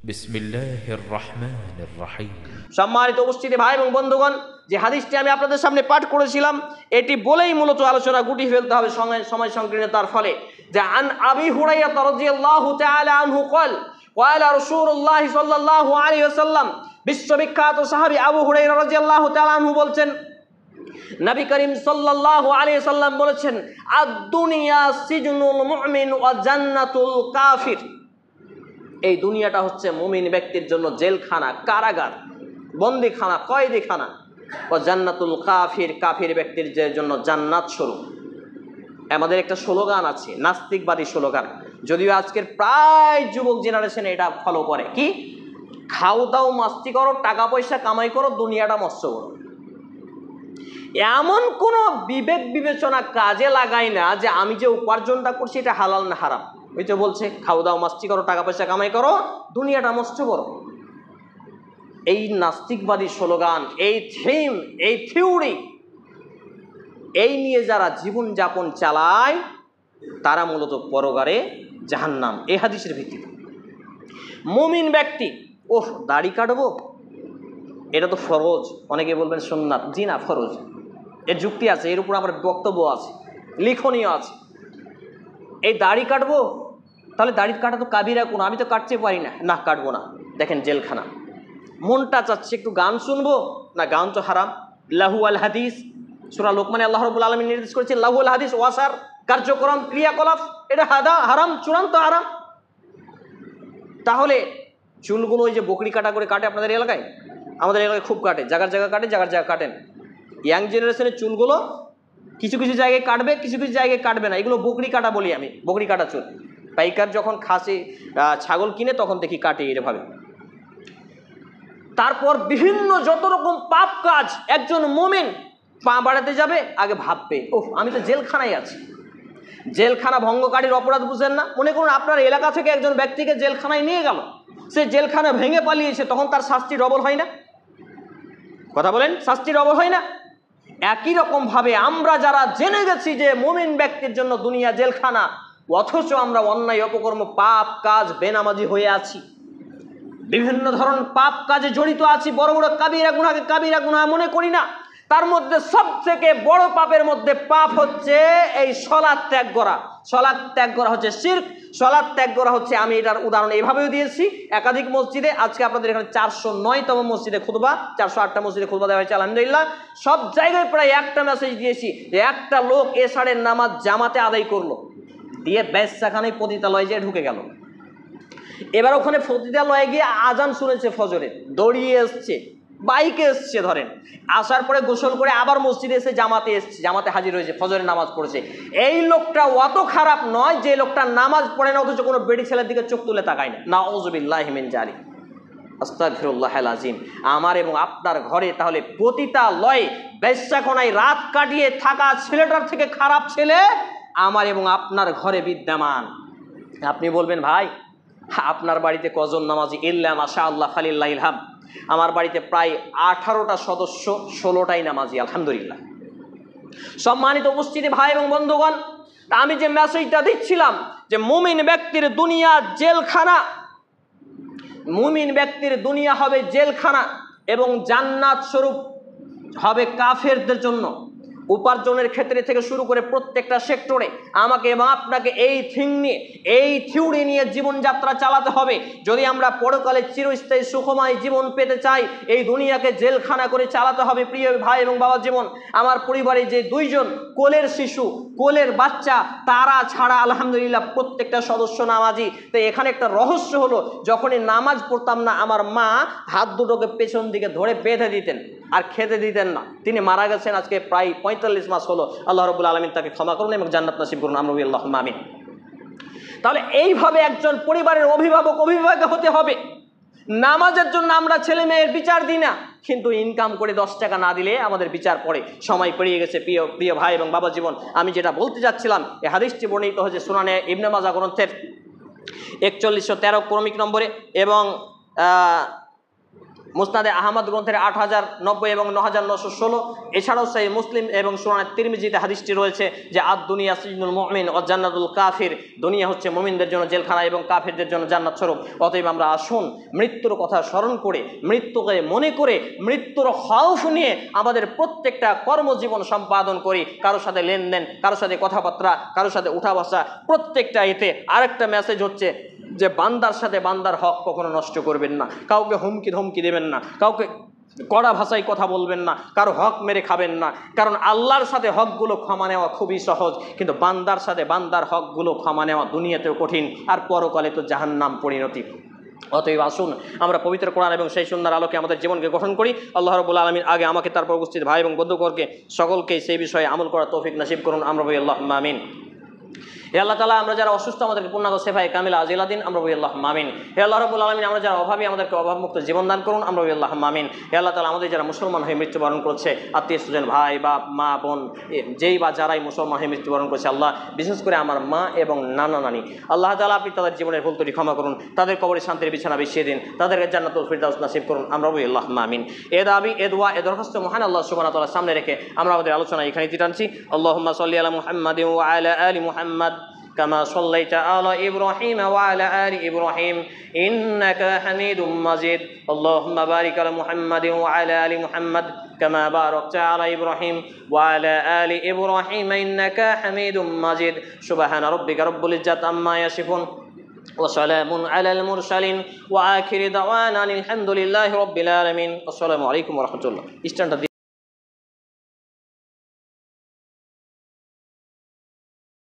বিসমিল্লাহির রহমানির রহিম। সম্মানিত উপস্থিতি ভাই এবং বন্ধুগণ, যে হাদিসটি আমি আপনাদের সামনে পাঠ করেছিলাম এটি বলেই মূলত আলোচনা গুটিয়ে ফেলতে হবে সময় সংকীর্ণতার ফলে। যে আন আবি হুরায়রা রাদিয়াল্লাহু তাআলা আনহু قال قال رسول الله সাল্লাল্লাহু আলাইহি ওয়াসাল্লাম, বিশ্ববিখ্যাত সাহাবী আবু হুরায়রা রাদিয়াল্লাহু তাআলা আনহু বলছেন, নবী করিম সাল্লাল্লাহু আলাইহি ওয়াসাল্লাম বলেছেন, আদ-দুনিয়া সিজনুল মুমিন ওয়া জান্নাতুল কাফির। এই দুনিয়াটা হচ্ছে মুমিন ব্যক্তির জন্য জেলখানা, কারাগার, বন্দিখানা, কয়েদিখানা। ও জান্নাতুল কাফির, কাফির ব্যক্তির জন্য জান্নাত স্বরূপ। আমাদের একটা স্লোগান আছে, নাস্তিকবাদী স্লোগান, যদিও আজকের প্রায় যুবক জেনারেশন এটা ফলো করে, কি খাও দাও মাস্তি করো, টাকা পয়সা কামাই করো, দুনিয়াটা মস্ত করো। এমন কোনো বিবেক বিবেচনা কাজে লাগায় না যে আমি যে উপার্জনটা করছি এটা হালাল না হারাম। ওই তো বলছে খাও দাও মাস্তি করো, টাকা পয়সা কামাই করো, দুনিয়াটা মস্ত করো। এই নাস্তিকবাদী স্লোগান, এই থিম, এই থিওরি, এই নিয়ে যারা জীবনযাপন চালায় তারা মূলত পরকালে জাহান্নাম। এই হাদিসের ভিত্তিতে মুমিন ব্যক্তি, ওহ দাড়ি কাটবো, এটা তো ফরজ। অনেকে বলবেন সুন্নাত, জি না, ফরজ। এর যুক্তি আছে, এর উপর আমার বক্তব্য আছে, লিখনীয় আছে। এই দাড়ি কাটবো, তাহলে দাড়ি কাটা তো কাবিরা কোনো, আমি তো কাটতে পারি না, না কাটবো না। দেখেন জেলখানা। মনটা চাচ্ছে একটু গান শুনবো, না গান তো হারাম। লাহু আল হাদিস, সূরা লোকমানে আল্লাহ রাব্বুল আলামিন নির্দেশ করেছেন লাহু আল হাদিস ওয়াসার, কার্যক্রম ক্রিয়াকলাপ এটা হারাম, চূড়ান্ত হারাম। তাহলে চুলগুলো ওই যে বকরি কাটা করে কাটে আপনাদের এলাকায়, আমাদের এলাকায় খুব কাটে, জায়গার জায়গা কাটে, জায়গার জায়গা কাটেন। ইয়াং জেনারেশনের চুলগুলো কিছু কিছু জায়গায় কাটবে, কিছু কিছু জায়গায় কাটবে না। এগুলো বকরি কাটা বলি আমি, বকরি কাটা চুল। পাইকার যখন খাসি ছাগল কিনে তখন দেখি কাটে এভাবে। তারপর বিভিন্ন যত রকম পাপ কাজ, একজন মুমিন পা বাড়াতে যাবে আগে ভাববে, ওহ আমি তো জেলখানায় আছি। জেলখানা ভঙ্গকারীর অপরাধ বুঝেন না? মনে করুন আপনার এলাকা থেকে একজন ব্যক্তিকে জেলখানায় নিয়ে গেল, সে জেলখানা ভেঙে পালিয়েছে, তখন তার শাস্তি ডবল হয় না? কথা বলেন, শাস্তি ডবল হয় না? একই রকম ভাবে আমরা যারা জেনে গেছি যে মুমিন ব্যক্তির জন্য দুনিয়া জেলখানা, অথচ আমরা অন্যায় অপকর্ম, পাপ কাজ, বেনামাজি হয়ে আছি, বিভিন্ন ধরনের পাপ কাজে জড়িত আছি, বড় বড় কাবিরা গুনাহকে কাবিরা গুনাহ মনে করি না। তার মধ্যে সবথেকে বড় পাপের মধ্যে পাপ হচ্ছে এই সালাত ত্যাগ করা। সালাত ত্যাগ করা হচ্ছে শিরক, সালাত ত্যাগ করা হচ্ছে, আমি এটার উদাহরণ এইভাবেও দিয়েছি একাধিক মসজিদে। আজকে আপনাদের এখানে 409তম মসজিদে খুতবা, 408টা মসজিদে খুতবা দেওয়া হয়েছে আলহামদুলিল্লাহ। সব জায়গায় প্রায় একটা মেসেজ দিয়েছি যে একটা লোক এশারের নামাজ জামাতে আদায় করলো, দিয়ে বেশ্যাখানায় পতিতালয়ে যেয়ে ঢুকে গেল। এবার ওখানে পতিতালয়ে গিয়ে আজান শুনেছে ফজরে, দৌড়িয়ে এসছে, বাইকে এসছে ধরেন, আসার পরে গোসল করে আবার মসজিদে এসে জামাতে এসছে, জামাতে হাজির হয়েছে, ফজরের নামাজ পড়েছে। এই লোকটা অত খারাপ নয় যে লোকটা নামাজ পড়ে না অথচ কোনো বেড়ি ছেলের দিকে চোখ তুলে তাকায় না। নাউযুবিল্লাহি মিন জালিক, আস্তাগফিরুল্লাহাল আযীম। আমার এবং আপনার ঘরে তাহলে পতিতালয়ে বেশ্যাখানায় রাত কাটিয়ে থাকা ছেলেটার থেকে খারাপ ছেলে আমার এবং আপনার ঘরে বিদ্যমান। আপনি বলবেন ভাই আপনার বাড়িতে কজন নামাজি? ইল্লা মাশাআল্লাহ ফালিল্লাহিল হামদ। আমার বাড়িতে প্রায় 18টা সদস্য, 16টাই নামাজি আলহামদুলিল্লাহ। সম্মানিত উপস্থিতি ভাই এবং বন্ধুগণ, আমি যে মেসেজটা দিচ্ছিলাম যে মুমিন ব্যক্তির দুনিয়া জেলখানা, মুমিন ব্যক্তির দুনিয়া হবে জেলখানা এবং জান্নাত স্বরূপ হবে কাফেরদের জন্য। উপার্জনের ক্ষেত্রে থেকে শুরু করে প্রত্যেকটা সেক্টরে আমাকে এবং আপনাকে এই থিং নিয়ে, এই থিওরি নিয়ে জীবনযাত্রা চালাতে হবে। যদি আমরা পরকালে চিরস্থায়ী সুখময় জীবন পেতে চাই, এই দুনিয়াকে জেলখানা করে চালাতে হবে। প্রিয় ভাই এবং বাবা জীবন, আমার পরিবারে যে 2 জন কোলের শিশু, কোলের বাচ্চা, তারা ছাড়া আলহামদুলিল্লাহ প্রত্যেকটা সদস্য নামাজি। তো এখানে একটা রহস্য হলো, যখনই নামাজ পড়তাম না আমার মা হাত দুটোকে পেছন দিকে ধরে বেঁধে দিতেন আর খেতে দিতেন না। তিনি মারা গেছেন আজকে প্রায় 45 মাস হলো। আল্লাহ রাব্বুল আলামিন তাকে ক্ষমা করুন এবং জান্নাত নসিব করুন, আমরা আল্লাহুম্মা আমিন। তাহলে এইভাবে একজন পরিবারের অভিভাবক, অভিভাবক হতে হবে। নামাজের জন্য আমরা ছেলে মেয়ের বিচার দিই না, কিন্তু ইনকাম করে 10 টাকা না দিলে আমাদের বিচার পড়ে। সময় পেরিয়ে গেছে প্রিয় ভাই এবং বাবা জীবন। আমি যেটা বলতে যাচ্ছিলাম, এই হাদিসটি বর্ণিত হয়েছে সুনানে ইবনে মাজাহ গ্রন্থের 4113 ক্রমিক নম্বরে এবং মুসনাদে আহমদ গ্রন্থের 8090 এবং 9916, এছাড়াও সেই মুসলিম এবং সুনানে তিরমিজিতে হাদিসটি রয়েছে যে আদ দুনিয়া সিজনুল মুমিন ও জান্নাতুল কাফির, দুনিয়া হচ্ছে মুমিনদের জন্য জেলখানা এবং কাফিরদের জন্য জান্নাত স্বরূপ। অতএব আমরা আসুন মৃত্যুর কথা স্মরণ করে, মৃত্যুকে মনে করে, মৃত্যুর খৌফ নিয়ে আমাদের প্রত্যেকটা কর্মজীবন সম্পাদন করি। কারোর সাথে লেনদেন, কারোর সাথে কথাবার্তা, কারোর সাথে উঠা বসা, প্রত্যেকটা এতে আরেকটা মেসেজ হচ্ছে যে বান্দার সাথে বান্দার হক কখনো নষ্ট করবেন না, কাউকে হুমকি ধমকি দেবেন না, কাউকে কড়া ভাষায় কথা বলবেন না, কারো হক মেরে খাবেন না। কারণ আল্লাহর সাথে হকগুলো ক্ষমা নেওয়া খুবই সহজ, কিন্তু বান্দার সাথে বান্দার হকগুলো ক্ষমা নেওয়া দুনিয়াতেও কঠিন, আর পরকালে তো জাহান্নাম পরিণতি। অতএব আসুন আমরা পবিত্র কোরআন এবং সেই সুন্দর আলোকে আমাদের জীবনকে গঠন করি। আল্লাহ রাব্বুল আলামিন আগে আমাকে, তারপর উপস্থিত ভাই এবং বন্ধুগণকে সকলকেই সেই বিষয়ে আমল করার তৌফিক নসিব করুন। আমরা বলি আল্লাহুম্মা আমিন। হে আল্লাহ তাআলা, আমরা যারা অসুস্থ আমাদেরকে পূর্ণাঙ্গ সেফায়ে কামিলা আজিলা দিন। আমরা বলি আল্লাহুম্মা আমিন। হে আল্লাহ রাব্বুল আলামিন, আমরা যারা অভাবী আমাদেরকে অভাবমুক্ত জীবন দান করুন। আমরা বলি আল্লাহুম্মা আমিন। হে আল্লাহ তাআলা, আমাদের যারা মুসলমান হয়ে মৃত্যুবরণ করছে, আত্মীয় স্বজন, ভাই বা মা বোন, যেই বা যারাই মুসলমান হয়ে মৃত্যুবরণ করছে, আল্লাহ বিশেষ করে আমার মা এবং নানা নানি, আল্লাহ তাআলা আপনি তাদের জীবনের ভুল ত্রুটি ক্ষমা করুন, তাদের কবরে শান্তির বিছানা বিছিয়ে দিন, তাদেরকে জান্নাতুল ফিরদাউস নসিব করুন। আমরা বলি আল্লাহুম্মা আমিন। এ দাবি, এ দোয়া, এ দরখাস্ত মহান আল্লাহ সুবহানাহু ওয়া তাআলার সামনে রেখে আমরা আমাদের আলোচনা এখানে টানছি। আল্লাহুম্মা সাল্লি আলা মুহাম্মাদিন ওয়া আলা আলি মুহাম্মাদ كما صليت على إبراهيم وعلى آل إبراهيم إنك حميد مجيد. اللهم بارك على محمد وعلى آل محمد كما باركت على إبراهيم وعلى آل إبراهيم إنك حميد مجيد. سبحان ربك رب العزة عما يصفون وسلام على المرسلين وآخر دعوانا الحمد لله رب العالمين. السلام عليكم ورحمة الله.